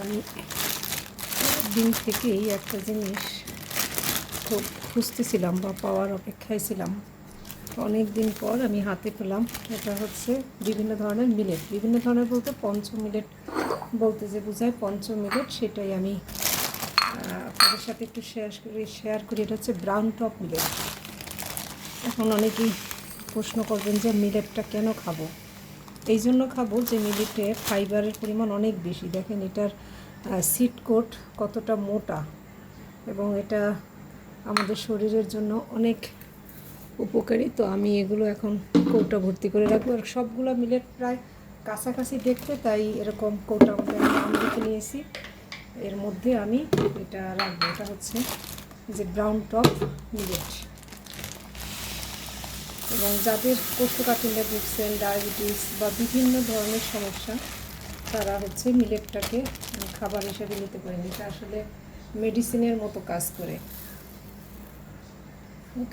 আমি দিন থেকেই একটা জিনিস খুব খুঁজতেছিলাম বা পাওয়ার অপেক্ষায় ছিলাম। অনেক দিন পর আমি হাতে পেলাম। এটা হচ্ছে বিভিন্ন ধরনের মিলেট, বিভিন্ন ধরনের বলতে পঞ্চ মিলেট বলতে যে বোঝায় পঞ্চ মিলেট, সেটাই আমি আপনাদের সাথে একটু শেয়ার করি। এটা হচ্ছে ব্রাউন টপ মিলেট। এখন অনেকেই প্রশ্ন করবেন যে মিলেটটা কেন খাবো। এই জন্য খাবো যে মিলেটে ফাইবারের পরিমাণ অনেক বেশি। দেখেন এটার সিড কোট কতটা মোটা, এবং এটা আমাদের শরীরের জন্য অনেক উপকারী। তো আমি এগুলো এখন কৌটা ভর্তি করে রাখবো। আর সবগুলো মিলেট প্রায় কাছাকাছি দেখতে, তাই এরকম কৌটার মধ্যে আমি নাম লিখে নিয়েছি। এর মধ্যে আমি এটা রাখবো। এটা হচ্ছে যে ব্রাউন টপ মিলেট। এবং যাদের কোষ্ঠকাঠিন্যে ভুগছেন, ডায়াবেটিস বা বিভিন্ন ধরনের সমস্যা, তারা হচ্ছে মিলেটটাকে খাবার হিসেবে নিতে পারেন। এটা আসলে মেডিসিনের মতো কাজ করে।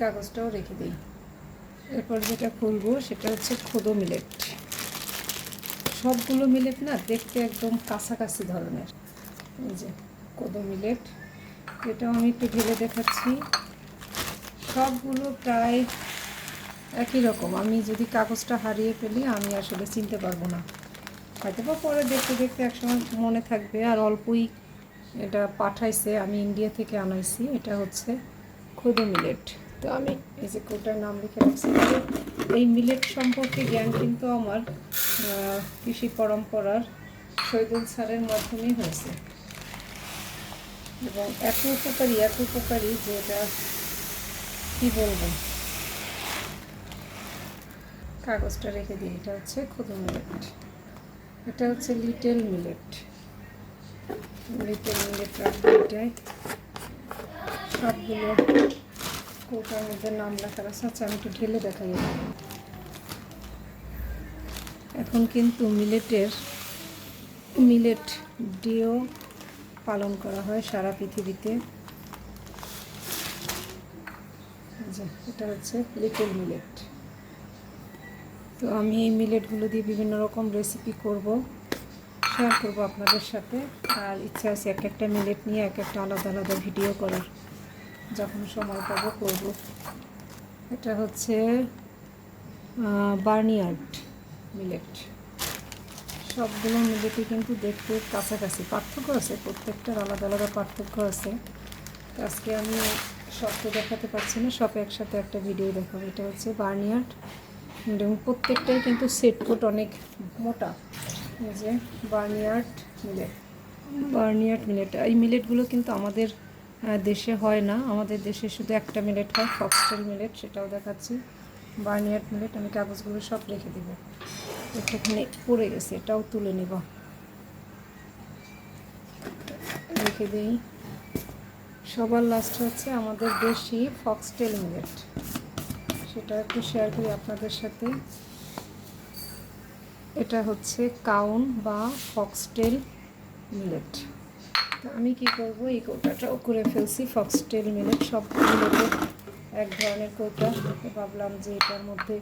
কাগজটাও রেখে দিই। এরপর যেটা খুলবো সেটা হচ্ছে খোদো মিলেট। সবগুলো মিলেট না দেখতে একদম কাছাকাছি ধরনের। এই যে কোদো মিলেট, এটাও আমি একটু ঢেলে দেখাচ্ছি। সবগুলো প্রায় একই রকম। আমি যদি কাগজটা হারিয়ে ফেলি আমি আসলে চিনতে পারবো না, হয়তো বা পরে দেখতে দেখতে একসময় মনে থাকবে। আর অল্পই এটা পাঠাইছে, আমি ইন্ডিয়া থেকে আনাইছি। এটা হচ্ছে খোদো মিলেট। তো আমি এই যে কোটার নাম লিখে রাখছি। এই মিলেট সম্পর্কে জ্ঞান কিন্তু আমার কৃষি পরম্পরার শহীদুল স্যারের মাধ্যমেই হয়েছে, এবং এত উপকারী যে এটা কী বলবো। কাগজটা রেখে দিই। এটা হচ্ছে খোদো মিলেট, এটা হচ্ছে লিটল মিলেট। রাখবো এটাই। সবগুলো কৌটার মধ্যে নাম লেখা আছে। আচ্ছা আমি একটু ঢেলে দেখাই। এখন কিন্তু মিলেট ডেও পালন করা হয় সারা পৃথিবীতে। এটা হচ্ছে লিটল মিলেট। তো আমি এই মিলেটগুলো দিয়ে বিভিন্ন রকম রেসিপি করব, শেয়ার করব আপনাদের সাথে। আর ইচ্ছা আছে এক একটা মিলেট নিয়ে এক একটা আলাদা আলাদা ভিডিও করার, যখন সময় পাবো করব। এটা হচ্ছে বার্নিয়ার্ড মিলেট। সবগুলো মিলেটই কিন্তু দেখতে কাছাকাছি, পার্থক্য আছে, প্রত্যেকটার আলাদা আলাদা পার্থক্য আছে। আজকে আমি সব তো দেখাতে পারছি না, সব একসাথে একটা ভিডিও দেখাবো। এটা হচ্ছে বার্নিয়ার্ড, এবং প্রত্যেকটাই কিন্তু সেট কোট অনেক মোটা। এই যে বার্নিয়ার্ড মিলেট। এই মিলেটগুলো কিন্তু আমাদের দেশে হয় না। আমাদের দেশে শুধু একটা মিলেট হয়, ফক্সটেল মিলেট, সেটাও দেখাচ্ছি। বার্নিয়ার্ড মিলেট আমি কাগজগুলো সব রেখে দেবো। একটুখানি পড়ে গেছে, এটাও তুলে নেব, রেখে দিই। সবার লাস্ট হচ্ছে আমাদের দেশি ফক্সটেল মিলেট, সেটা একটু শেয়ার করি আপনাদের সাথে। এটা হচ্ছে কাউন বা ফক্সটেল মিলেট। তো আমি কি করব, এই কৌটাটাও করে ফেলছি। ফক্সটেল মিলেট সব মিলেটের এক ধরনের কৌটা। ভাবলাম যে এটার মধ্যে